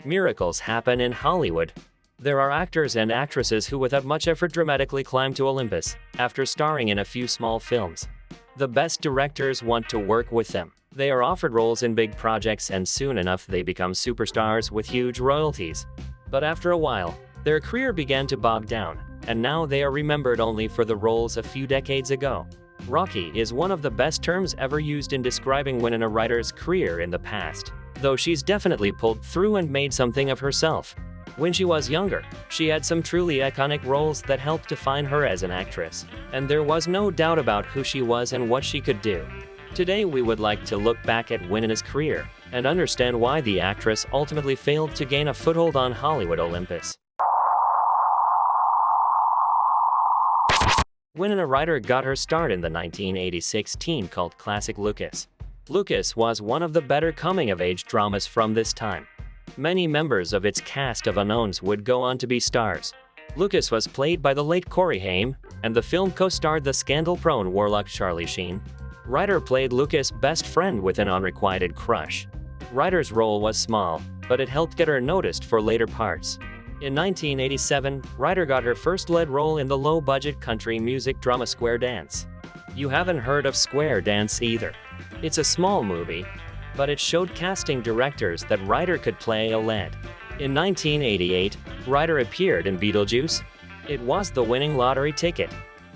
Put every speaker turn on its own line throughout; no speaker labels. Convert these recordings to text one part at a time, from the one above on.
Miracles happen in Hollywood. There are actors and actresses who without much effort dramatically climb to Olympus, after starring in a few small films. The best directors want to work with them. They are offered roles in big projects and soon enough they become superstars with huge royalties. But after a while, their career began to bog down, and now they are remembered only for the roles a few decades ago. Rocky is one of the best terms ever used in describing Winona Ryder's career in the past, though she's definitely pulled through and made something of herself. When she was younger, she had some truly iconic roles that helped define her as an actress, and there was no doubt about who she was and what she could do. Today we would like to look back at Winona's career and understand why the actress ultimately failed to gain a foothold on Hollywood Olympus. Winona Ryder got her start in the 1986 teen cult classic Lucas. Lucas was one of the better coming-of-age dramas from this time. Many members of its cast of unknowns would go on to be stars. Lucas was played by the late Corey Haim, and the film co-starred the scandal-prone warlock Charlie Sheen. Ryder played Lucas' best friend with an unrequited crush. Ryder's role was small, but it helped get her noticed for later parts. In 1987, Ryder got her first lead role in the low-budget country music drama Square Dance. You haven't heard of Square Dance either. It's a small movie, but it showed casting directors that Ryder could play a lead. In 1988, Ryder appeared in Beetlejuice. It was the winning lottery ticket.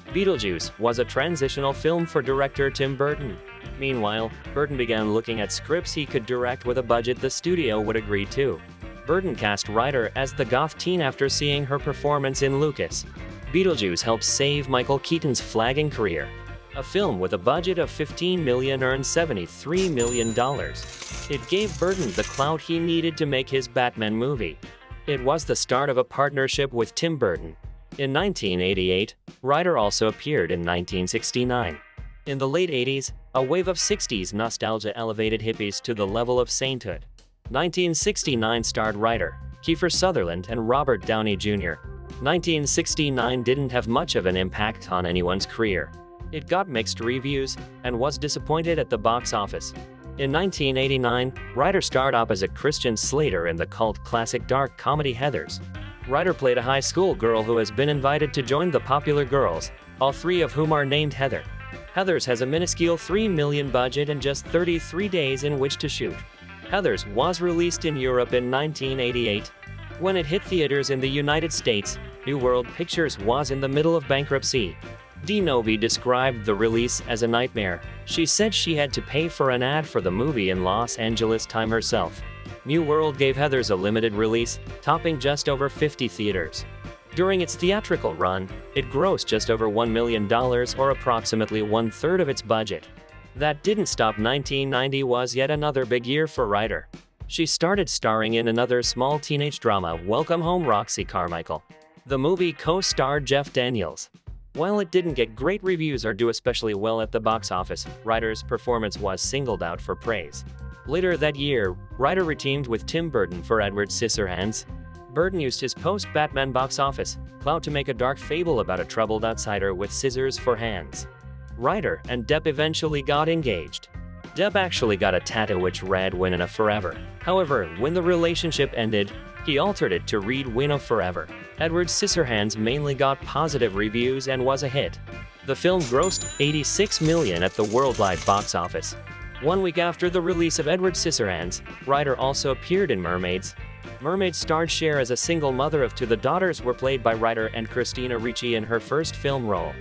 Beetlejuice was a transitional film for director Tim Burton. Meanwhile, Burton began looking at scripts he could direct with a budget the studio would agree to. Burton cast Ryder as the goth teen after seeing her performance in Lucas. Beetlejuice helped save Michael Keaton's flagging career. A film with a budget of $15 million earned $73 million. It gave Burton the clout he needed to make his Batman movie. It was the start of a partnership with Tim Burton. In 1988, Ryder also appeared in 1969. In the late 80s, a wave of 60s nostalgia elevated hippies to the level of sainthood. 1969 starred Ryder, Kiefer Sutherland, and Robert Downey Jr. 1969 didn't have much of an impact on anyone's career. It got mixed reviews and was disappointed at the box office. In 1989, Ryder starred opposite Christian Slater in the cult classic dark comedy Heathers. Ryder played a high school girl who has been invited to join the popular girls, all three of whom are named Heather. Heathers has a minuscule $3 million budget and just 33 days in which to shoot. Heathers was released in Europe in 1988. When it hit theaters in the United States, New World Pictures was in the middle of bankruptcy. Dee Novi described the release as a nightmare. She said she had to pay for an ad for the movie in Los Angeles time herself. New World gave Heathers a limited release, topping just over 50 theaters. During its theatrical run, it grossed just over $1 million or approximately one-third of its budget. That didn't stop. 1990 was yet another big year for Ryder. She started starring in another small teenage drama, Welcome Home Roxy Carmichael. The movie co-starred Jeff Daniels. While it didn't get great reviews or do especially well at the box office, Ryder's performance was singled out for praise. Later that year, Ryder reteamed with Tim Burton for Edward Scissorhands. Burton used his post-Batman box office clout to make a dark fable about a troubled outsider with scissors for hands. Ryder and Depp eventually got engaged. Depp actually got a tattoo which read Winona Forever. However, when the relationship ended, he altered it to read Winona Forever. Edward Scissorhands mainly got positive reviews and was a hit. The film grossed $86 million at the worldwide box office. 1 week after the release of Edward Scissorhands, Ryder also appeared in Mermaids. Mermaids starred Cher as a single mother of two. The daughters were played by Ryder and Christina Ricci in her first film role.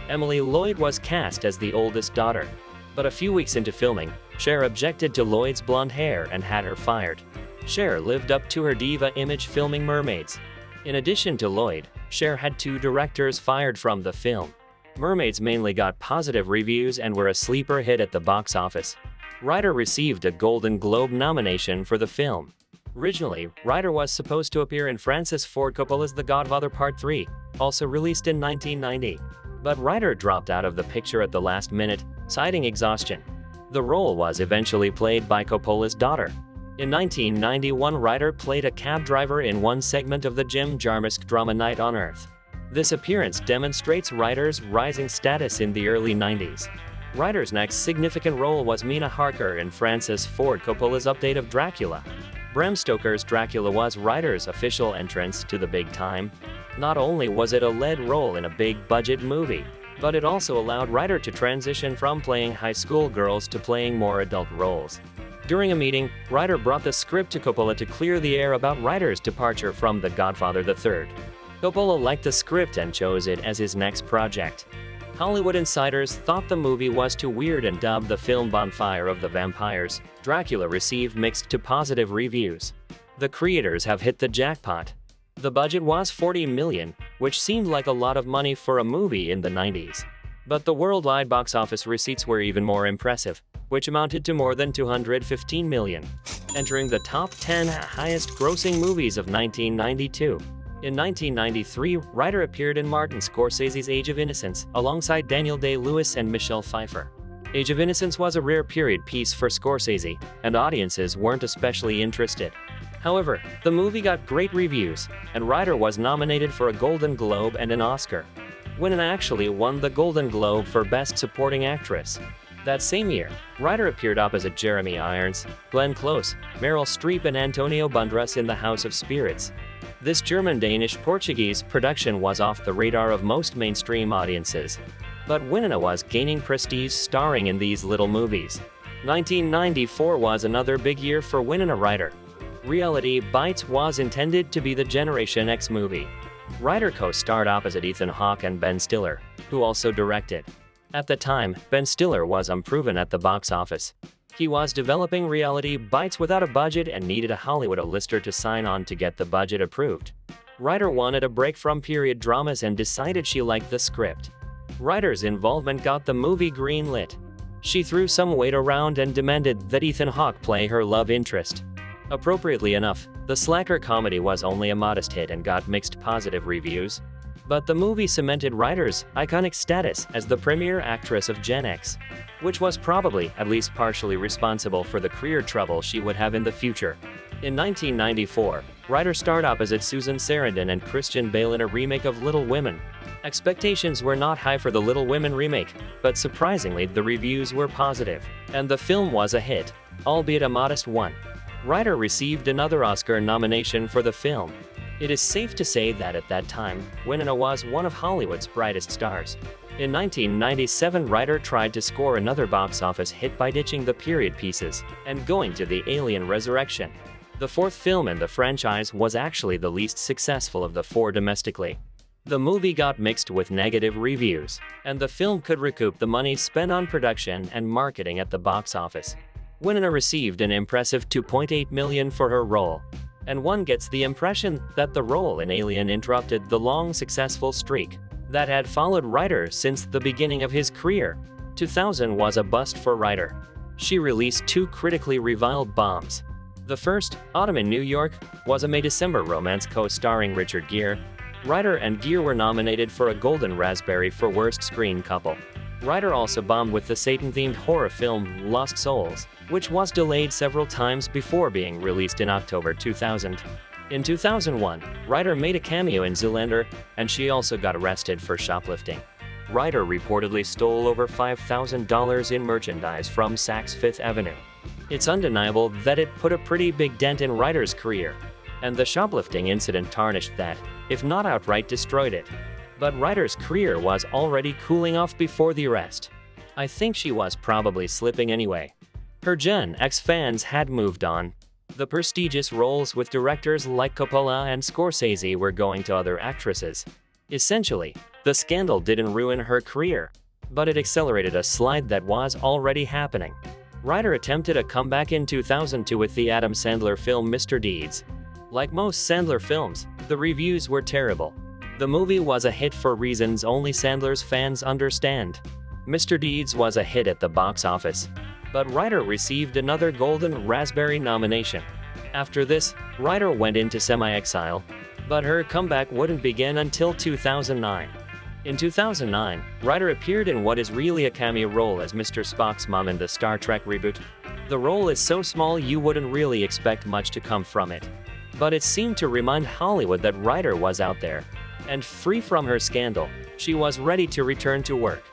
Emily Lloyd was cast as the oldest daughter. But a few weeks into filming, Cher objected to Lloyd's blonde hair and had her fired. Cher lived up to her diva image filming Mermaids. In addition to Lloyd, Cher had 2 directors fired from the film. Mermaids mainly got positive reviews and were a sleeper hit at the box office. Ryder received a Golden Globe nomination for the film. Originally, Ryder was supposed to appear in Francis Ford Coppola's The Godfather Part 3, also released in 1990. But Ryder dropped out of the picture at the last minute, citing exhaustion. The role was eventually played by Coppola's daughter. In 1991, Ryder played a cab driver in one segment of the Jim Jarmusch drama Night on Earth. This appearance demonstrates Ryder's rising status in the early 90s. Ryder's next significant role was Mina Harker in Francis Ford Coppola's update of Dracula. Bram Stoker's Dracula was Ryder's official entrance to the big time. Not only was it a lead role in a big-budget movie, but it also allowed Ryder to transition from playing high school girls to playing more adult roles. During a meeting, Ryder brought the script to Coppola to clear the air about Ryder's departure from The Godfather III. Coppola liked the script and chose it as his next project. Hollywood insiders thought the movie was too weird and dubbed the film Bonfire of the Vampires. Dracula received mixed to positive reviews. The creators have hit the jackpot. The budget was $40 million, which seemed like a lot of money for a movie in the 90s. But the worldwide box office receipts were even more impressive, which amounted to more than $215 million, entering the top 10 highest-grossing movies of 1992. In 1993, Ryder appeared in Martin Scorsese's Age of Innocence, alongside Daniel Day-Lewis and Michelle Pfeiffer. Age of Innocence was a rare period piece for Scorsese, and audiences weren't especially interested. However, the movie got great reviews, and Ryder was nominated for a Golden Globe and an Oscar. Winona actually won the Golden Globe for Best Supporting Actress. That same year, Ryder appeared opposite Jeremy Irons, Glenn Close, Meryl Streep and Antonio Banderas in The House of Spirits. This German-Danish-Portuguese production was off the radar of most mainstream audiences. But Winona was gaining prestige starring in these little movies. 1994 was another big year for Winona Ryder. Reality Bites was intended to be the Generation X movie. Ryder co-starred opposite Ethan Hawke and Ben Stiller, who also directed. At the time, Ben Stiller was unproven at the box office. He was developing Reality Bites without a budget and needed a Hollywood A-lister to sign on to get the budget approved. Ryder wanted a break from period dramas and decided she liked the script. Ryder's involvement got the movie greenlit. She threw some weight around and demanded that Ethan Hawke play her love interest. Appropriately enough, the slacker comedy was only a modest hit and got mixed positive reviews. But the movie cemented Ryder's iconic status as the premier actress of Gen X, which was probably at least partially responsible for the career trouble she would have in the future. In 1994, Ryder starred opposite Susan Sarandon and Christian Bale in a remake of Little Women. Expectations were not high for the Little Women remake, but surprisingly the reviews were positive, and the film was a hit, albeit a modest one. Ryder received another Oscar nomination for the film. It is safe to say that at that time, Winona was one of Hollywood's brightest stars. In 1997, Ryder tried to score another box office hit by ditching the period pieces and going to the Alien Resurrection. The fourth film in the franchise was actually the least successful of the four domestically. The movie got mixed with negative reviews, and the film could recoup the money spent on production and marketing at the box office. Winona received an impressive $2.8 million for her role, and one gets the impression that the role in Alien interrupted the long successful streak that had followed Ryder since the beginning of his career. 2000 was a bust for Ryder. She released two critically reviled bombs. The first, Autumn in New York, was a May-December romance co-starring Richard Gere. Ryder and Gere were nominated for a Golden Raspberry for Worst Screen Couple. Ryder also bombed with the Satan-themed horror film Lost Souls, which was delayed several times before being released in October 2000. In 2001, Ryder made a cameo in Zoolander, and she also got arrested for shoplifting. Ryder reportedly stole over $5,000 in merchandise from Saks Fifth Avenue. It's undeniable that it put a pretty big dent in Ryder's career, and the shoplifting incident tarnished that, if not outright destroyed it. But Ryder's career was already cooling off before the arrest. I think she was probably slipping anyway. Her Gen X fans had moved on. The prestigious roles with directors like Coppola and Scorsese were going to other actresses. Essentially, the scandal didn't ruin her career, but it accelerated a slide that was already happening. Ryder attempted a comeback in 2002 with the Adam Sandler film Mr. Deeds. Like most Sandler films, the reviews were terrible. The movie was a hit for reasons only Sandler's fans understand. Mr. Deeds was a hit at the box office, but Ryder received another Golden Raspberry nomination. After this, Ryder went into semi-exile, but her comeback wouldn't begin until 2009. In 2009, Ryder appeared in what is really a cameo role as Mr. Spock's mom in the Star Trek reboot. The role is so small you wouldn't really expect much to come from it. But it seemed to remind Hollywood that Ryder was out there, and free from her scandal, she was ready to return to work.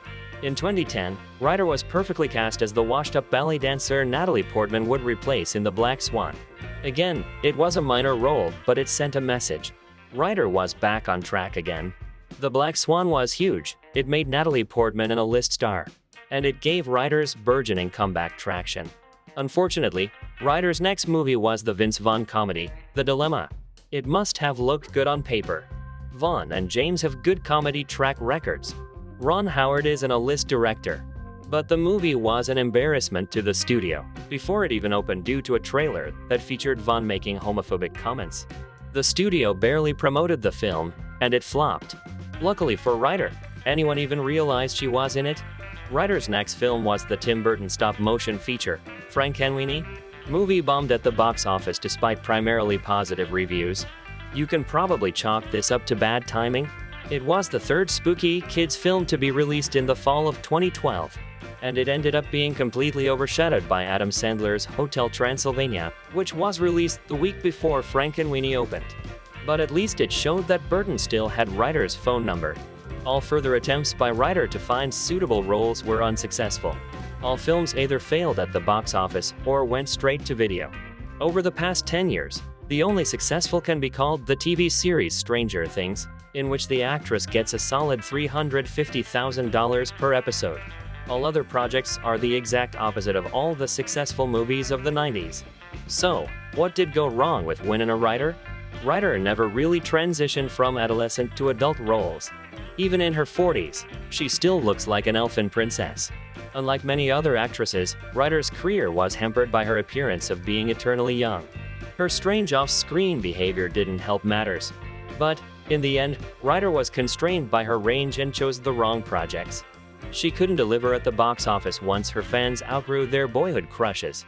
In 2010, Ryder was perfectly cast as the washed-up ballet dancer Natalie Portman would replace in The Black Swan. Again, it was a minor role, but it sent a message. Ryder was back on track again. The Black Swan was huge. It made Natalie Portman an A-list star. And it gave Ryder's burgeoning comeback traction. Unfortunately, Ryder's next movie was the Vince Vaughn comedy, The Dilemma. It must have looked good on paper. Vaughn and James have good comedy track records. Ron Howard is an A-list director. But the movie was an embarrassment to the studio before it even opened due to a trailer that featured Vaughn making homophobic comments. The studio barely promoted the film, and it flopped. Luckily for Ryder, anyone even realized she was in it? Ryder's next film was the Tim Burton stop-motion feature, Frankenweenie. Movie bombed at the box office despite primarily positive reviews. You can probably chalk this up to bad timing. It was the third spooky kids film to be released in the fall of 2012. And it ended up being completely overshadowed by Adam Sandler's Hotel Transylvania, which was released the week before Frankenweenie opened. But at least it showed that Burton still had Ryder's phone number. All further attempts by Ryder to find suitable roles were unsuccessful. All films either failed at the box office or went straight to video. Over the past 10 years, the only successful can be called the TV series Stranger Things, in which the actress gets a solid $350,000 per episode. All other projects are the exact opposite of all the successful movies of the 90s. So, what did go wrong with Winona Ryder? Ryder never really transitioned from adolescent to adult roles. Even in her 40s, she still looks like an elfin princess. Unlike many other actresses, Ryder's career was hampered by her appearance of being eternally young. Her strange off-screen behavior didn't help matters. But, in the end, Ryder was constrained by her range and chose the wrong projects. She couldn't deliver at the box office once her fans outgrew their boyhood crushes.